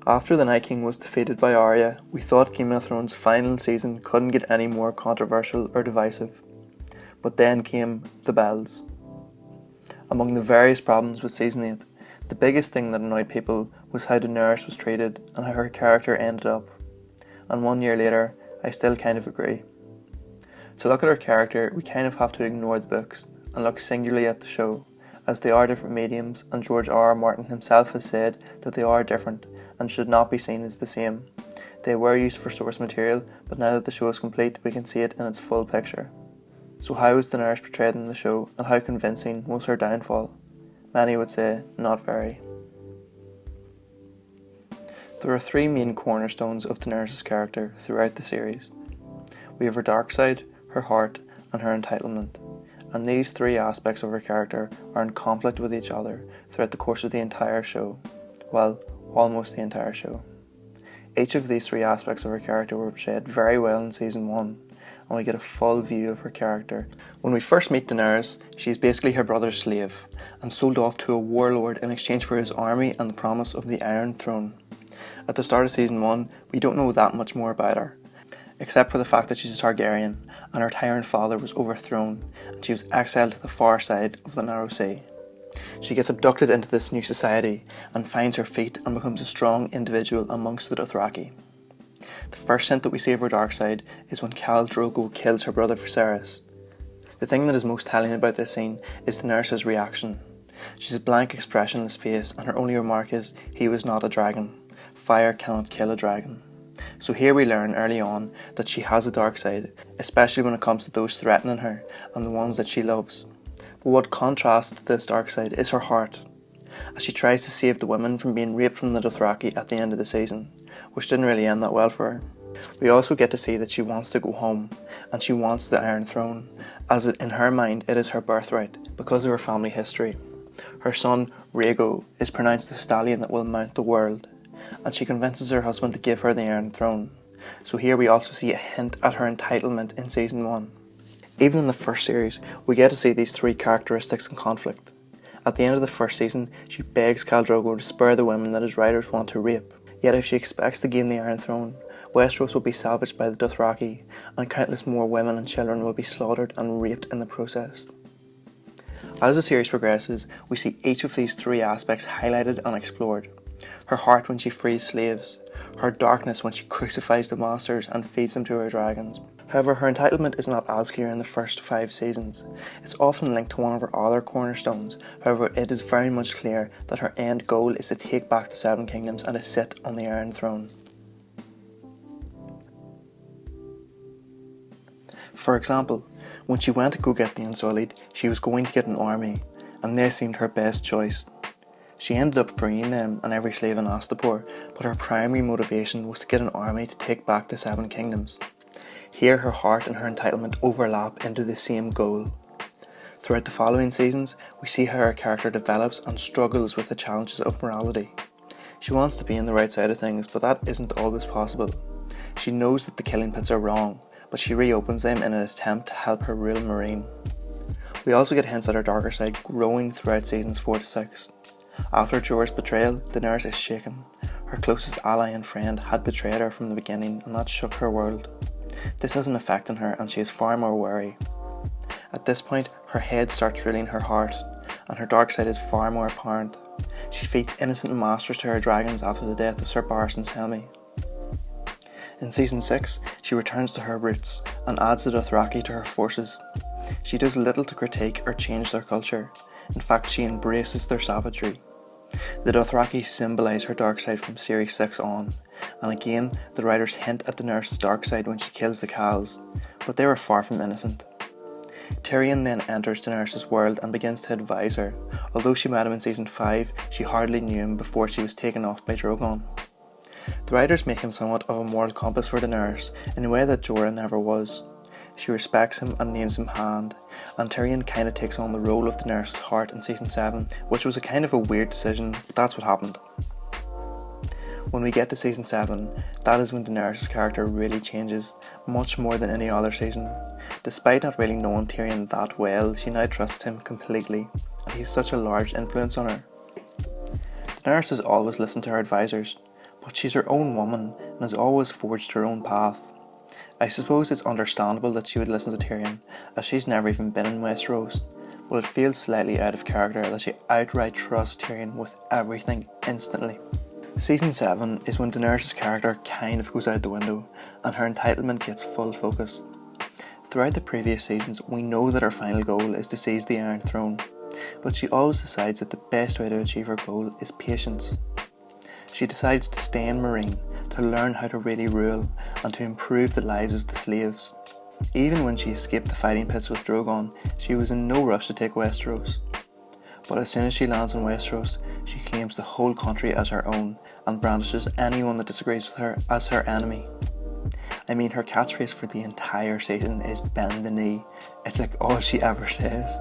After the Night King was defeated by Arya, we thought Game of Thrones' final season couldn't get any more controversial or divisive. But then came the bells. Among the various problems with Season 8, the biggest thing that annoyed people was how Daenerys was treated and how her character ended up. And 1 year later, I still kind of agree. To look at her character, we kind of have to ignore the books and look singularly at the show, as they are different mediums, and George R. R. Martin himself has said that they are different and should not be seen as the same. They were used for source material, but now that the show is complete, we can see it in its full picture. So how was Daenerys portrayed in the show, and how convincing was her downfall? Many would say, not very. There are three main cornerstones of Daenerys' character throughout the series. We have her dark side, her heart, and her entitlement. And these three aspects of her character are in conflict with each other throughout the course of the entire show. Well, almost the entire show. Each of these three aspects of her character were portrayed very well in Season 1, and we get a full view of her character. When we first meet Daenerys, she is basically her brother's slave, and sold off to a warlord in exchange for his army and the promise of the Iron Throne. At the start of Season 1, we don't know that much more about her, except for the fact that she's a Targaryen, and her tyrant father was overthrown, and she was exiled to the far side of the Narrow Sea. She gets abducted into this new society, and finds her feet and becomes a strong individual amongst the Dothraki. The first hint that we see of her dark side is when Khal Drogo kills her brother Viserys. The thing that is most telling about this scene is Daenerys' reaction. She has a blank expressionless face, and her only remark is, "He was not a dragon. Fire cannot kill a dragon." So here we learn early on that she has a dark side, especially when it comes to those threatening her and the ones that she loves. But what contrasts to this dark side is her heart, as she tries to save the women from being raped from the Dothraki at the end of the season, which didn't really end that well for her. We also get to see that she wants to go home, and she wants the Iron Throne, as in her mind it is her birthright, because of her family history. Her son, Rhaego, is pronounced the stallion that will mount the world, and she convinces her husband to give her the Iron Throne. So here we also see a hint at her entitlement in Season 1. Even in the first series, we get to see these three characteristics in conflict. At the end of the first season, she begs Khal Drogo to spare the women that his riders want to rape. Yet if she expects to gain the Iron Throne, Westeros will be salvaged by the Dothraki, and countless more women and children will be slaughtered and raped in the process. As the series progresses, we see each of these three aspects highlighted and explored. Her heart when she frees slaves, her darkness when she crucifies the masters and feeds them to her dragons. However, her entitlement is not as clear in the first 5 seasons. It's often linked to one of her other cornerstones. However, it is very much clear that her end goal is to take back the 7 kingdoms and to sit on the Iron Throne. For example, when she went to go get the Unsullied, she was going to get an army, and they seemed her best choice. She ended up freeing them and every slave in Astapor, but her primary motivation was to get an army to take back the 7 kingdoms. Here her heart and her entitlement overlap into the same goal. Throughout the following seasons, we see how her character develops and struggles with the challenges of morality. She wants to be on the right side of things, but that isn't always possible. She knows that the killing pits are wrong, but she reopens them in an attempt to help her real Marine. We also get hints at her darker side growing throughout seasons 4 to 6. After Jorah's betrayal, Daenerys is shaken. Her closest ally and friend had betrayed her from the beginning, and that shook her world. This has an effect on her, and she is far more wary. At this point, her head starts ruling her heart, and her dark side is far more apparent. She feeds innocent masters to her dragons after the death of Sir Barristan Selmy. In Season 6, she returns to her roots and adds the Dothraki to her forces. She does little to critique or change their culture. In fact, she embraces their savagery. The Dothraki symbolise her dark side from Series 6 on, and again the writers hint at Daenerys' dark side when she kills the Khals, but they were far from innocent. Tyrion then enters Daenerys' world and begins to advise her. Although she met him in Season 5, she hardly knew him before she was taken off by Drogon. The writers make him somewhat of a moral compass for Daenerys in a way that Jorah never was. She respects him and names him Hand, and Tyrion kinda takes on the role of Daenerys' heart in Season 7, which was a kind of a weird decision, but that's what happened. When we get to Season 7, that is when Daenerys' character really changes, much more than any other season. Despite not really knowing Tyrion that well, she now trusts him completely, and he has such a large influence on her. Daenerys has always listened to her advisors, but she's her own woman and has always forged her own path. I suppose it's understandable that she would listen to Tyrion, as she's never even been in Westeros, but it feels slightly out of character that she outright trusts Tyrion with everything instantly. Season 7 is when Daenerys' character kind of goes out the window and her entitlement gets full focus. Throughout the previous seasons, we know that her final goal is to seize the Iron Throne, but she always decides that the best way to achieve her goal is patience. She decides to stay in Meereen, to learn how to really rule and to improve the lives of the slaves. Even when she escaped the fighting pits with Drogon, she was in no rush to take Westeros. But as soon as she lands in Westeros, she claims the whole country as her own and brandishes anyone that disagrees with her as her enemy. I mean, her catchphrase for the entire season is "bend the knee." It's like all she ever says.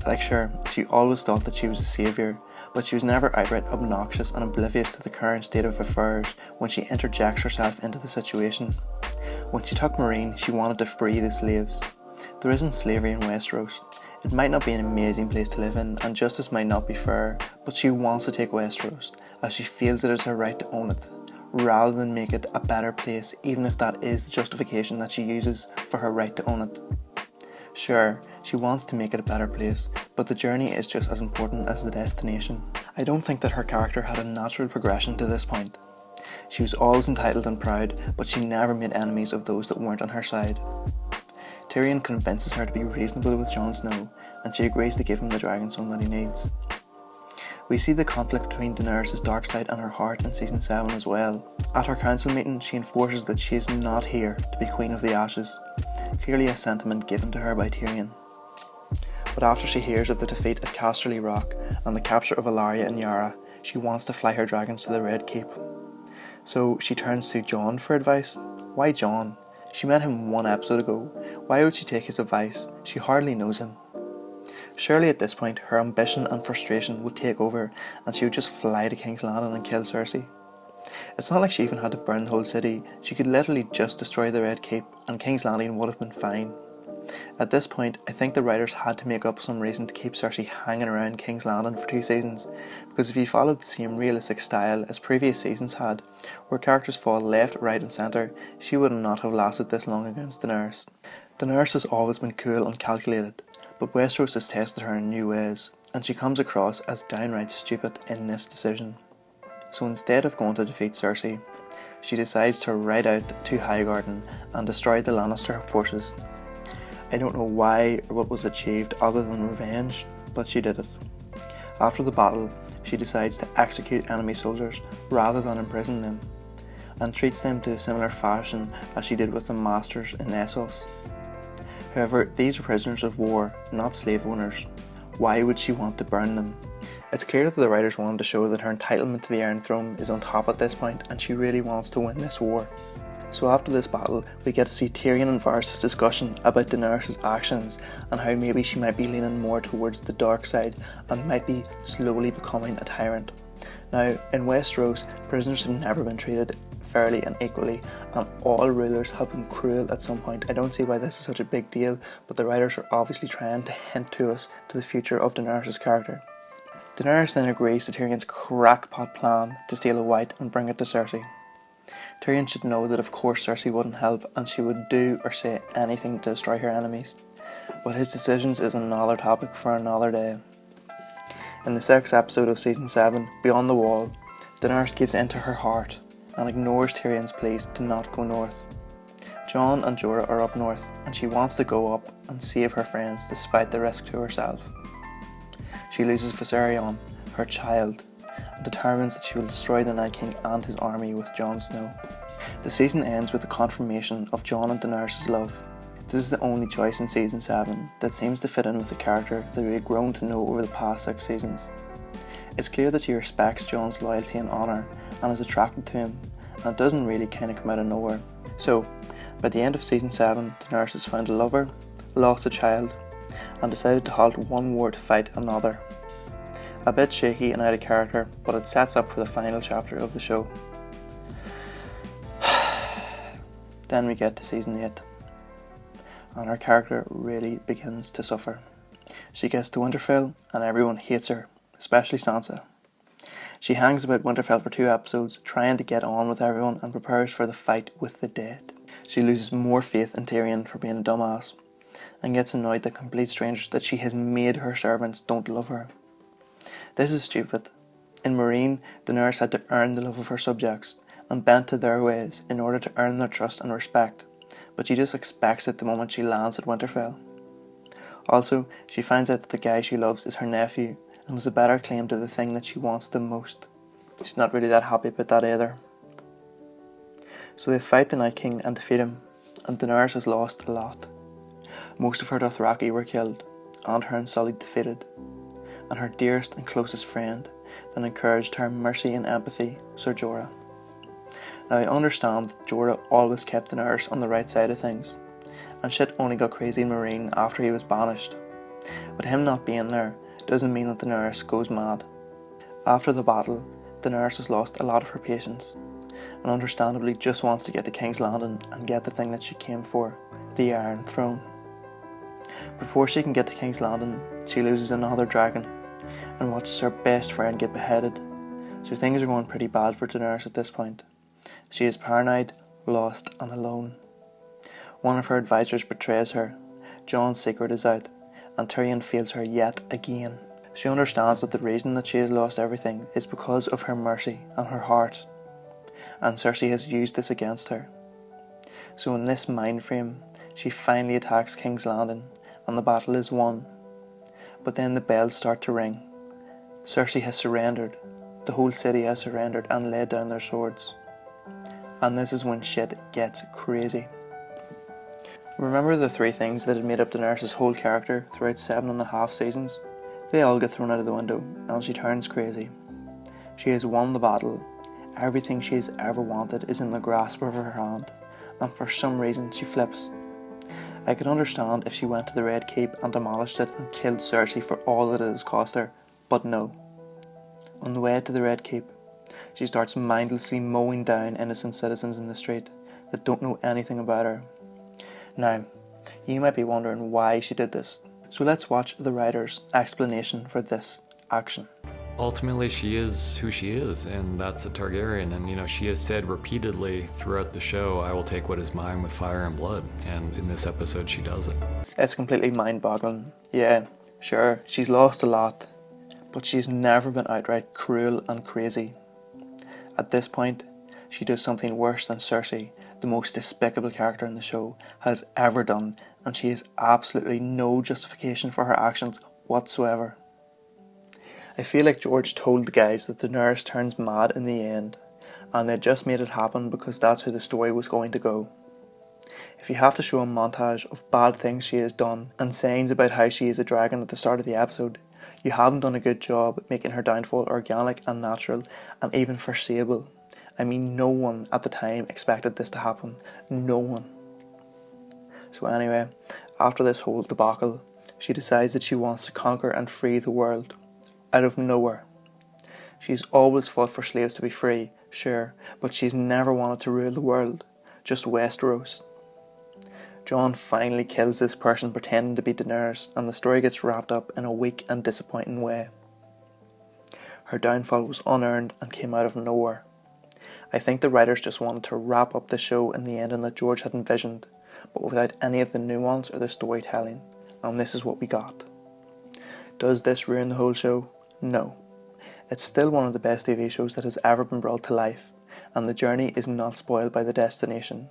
Like, sure, she always thought that she was a saviour, but she was never outright obnoxious and oblivious to the current state of affairs when she interjects herself into the situation. When she took Meereen, she wanted to free the slaves. There isn't slavery in Westeros. It might not be an amazing place to live in, and justice might not be fair, but she wants to take Westeros, as she feels it is her right to own it, rather than make it a better place, even if that is the justification that she uses for her right to own it. Sure, she wants to make it a better place, but the journey is just as important as the destination. I don't think that her character had a natural progression to this point. She was always entitled and proud, but she never made enemies of those that weren't on her side. Tyrion convinces her to be reasonable with Jon Snow, and she agrees to give him the Dragonstone that he needs. We see the conflict between Daenerys' dark side and her heart in Season 7 as well. At her council meeting, she enforces that she is not here to be Queen of the Ashes, clearly a sentiment given to her by Tyrion. But after she hears of the defeat at Casterly Rock and the capture of Ilaria and Yara, she wants to fly her dragons to the Red Keep. So she turns to Jon for advice. Why Jon? She met him 1 episode ago. Why would she take his advice? She hardly knows him. Surely at this point, her ambition and frustration would take over and she would just fly to King's Landing and kill Cersei. It's not like she even had to burn the whole city. She could literally just destroy the Red Keep and King's Landing would have been fine. At this point, I think the writers had to make up some reason to keep Cersei hanging around King's Landing for 2 seasons, because if you followed the same realistic style as previous seasons had, where characters fall left, right and centre, she would not have lasted this long against Daenerys. Daenerys has always been cool and calculated, but Westeros has tested her in new ways, and she comes across as downright stupid in this decision. So instead of going to defeat Cersei, she decides to ride out to Highgarden and destroy the Lannister forces. I don't know why or what was achieved other than revenge, but she did it. After the battle, she decides to execute enemy soldiers rather than imprison them, and treats them to a similar fashion as she did with the masters in Essos. However, these were prisoners of war, not slave owners. Why would she want to burn them? It's clear that the writers wanted to show that her entitlement to the Iron Throne is on top at this point and she really wants to win this war. So after this battle, we get to see Tyrion and Varys' discussion about Daenerys' actions and how maybe she might be leaning more towards the dark side and might be slowly becoming a tyrant. Now, in Westeros, prisoners have never been treated fairly and equally, and all rulers have been cruel at some point. I don't see why this is such a big deal, but the writers are obviously trying to hint to us to the future of Daenerys' character. Daenerys then agrees to Tyrion's crackpot plan to steal a white and bring it to Cersei. Tyrion should know that of course Cersei wouldn't help and she would do or say anything to destroy her enemies, but his decisions is another topic for another day. In the 6th episode of Season 7, Beyond the Wall, Daenerys gives in to her heart and ignores Tyrion's pleas to not go north. Jon and Jorah are up north and she wants to go up and save her friends despite the risk to herself. She loses Viserion, her child, and determines that she will destroy the Night King and his army with Jon Snow. The season ends with the confirmation of Jon and Daenerys' love. This is the only choice in Season 7 that seems to fit in with the character that we have grown to know over the past 6 seasons. It's clear that she respects Jon's loyalty and honour and is attracted to him, and it doesn't really kind of come out of nowhere. So, by the end of Season 7, Daenerys has found a lover, lost a child, and decided to halt one war to fight another. A bit shaky and out of character, but it sets up for the final chapter of the show. Then we get to Season 8, and her character really begins to suffer. She gets to Winterfell and everyone hates her, especially Sansa. She hangs about Winterfell for 2 episodes, trying to get on with everyone and prepares for the fight with the dead. She loses more faith in Tyrion for being a dumbass, and gets annoyed that complete strangers that she has made her servants don't love her. This is stupid. In Meereen, Daenerys had to earn the love of her subjects, and bent to their ways in order to earn their trust and respect, but she just expects it the moment she lands at Winterfell. Also, she finds out that the guy she loves is her nephew, and has a better claim to the thing that she wants the most. She's not really that happy about that either. So they fight the Night King and defeat him, and Daenerys has lost a lot. Most of her Dothraki were killed, and her Unsullied defeated, and her dearest and closest friend that encouraged her mercy and empathy, Ser Jorah. Now I understand that Jorah always kept Daenerys on the right side of things, and shit only got crazy in Meereen after he was banished, but him not being there doesn't mean that Daenerys goes mad. After the battle, Daenerys has lost a lot of her patience, and understandably just wants to get to King's Landing and get the thing that she came for, the Iron Throne. Before she can get to King's Landing, she loses another dragon, and watches her best friend get beheaded, so things are going pretty bad for Daenerys at this point. She is paranoid, lost and alone. One of her advisors betrays her, Jon's secret is out, and Tyrion fails her yet again. She understands that the reason that she has lost everything is because of her mercy and her heart, and Cersei has used this against her. So in this mind frame, she finally attacks King's Landing, and the battle is won. But then the bells start to ring. Cersei has surrendered, the whole city has surrendered and laid down their swords. And this is when shit gets crazy. Remember the 3 things that had made up Daenerys' whole character throughout 7.5 seasons? They all get thrown out of the window, and she turns crazy. She has won the battle. Everything she has ever wanted is in the grasp of her hand, and for some reason she flips. I could understand if she went to the Red Keep and demolished it and killed Cersei for all that it has cost her, but no. On the way to the Red Keep, she starts mindlessly mowing down innocent citizens in the street that don't know anything about her. Now, you might be wondering why she did this, so let's watch the writer's explanation for this action. Ultimately, she is who she is, and that's a Targaryen. And, she has said repeatedly throughout the show, I will take what is mine with fire and blood. And in this episode, she does it. It's completely mind-boggling. Yeah, sure, she's lost a lot, but she's never been outright cruel and crazy. At this point, she does something worse than Cersei, the most despicable character in the show, has ever done, and she has absolutely no justification for her actions whatsoever. I feel like George told the guys that Daenerys turns mad in the end, and they just made it happen because that's how the story was going to go. If you have to show a montage of bad things she has done and sayings about how she is a dragon at the start of the episode, you haven't done a good job making her downfall organic and natural and even foreseeable. I mean, no one at the time expected this to happen. No one. So anyway, after this whole debacle, she decides that she wants to conquer and free the world. Out of nowhere. She's always fought for slaves to be free, sure, but she's never wanted to rule the world, just Westeros. Jon finally kills this person pretending to be Daenerys, and the story gets wrapped up in a weak and disappointing way. Her downfall was unearned and came out of nowhere. I think the writers just wanted to wrap up the show in the ending that George had envisioned, but without any of the nuance or the storytelling, and this is what we got. Does this ruin the whole show? No. It's still one of the best TV shows that has ever been brought to life, and the journey is not spoiled by the destination.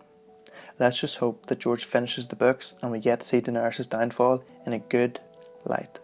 Let's just hope that George finishes the books and we get to see Daenerys' downfall in a good light.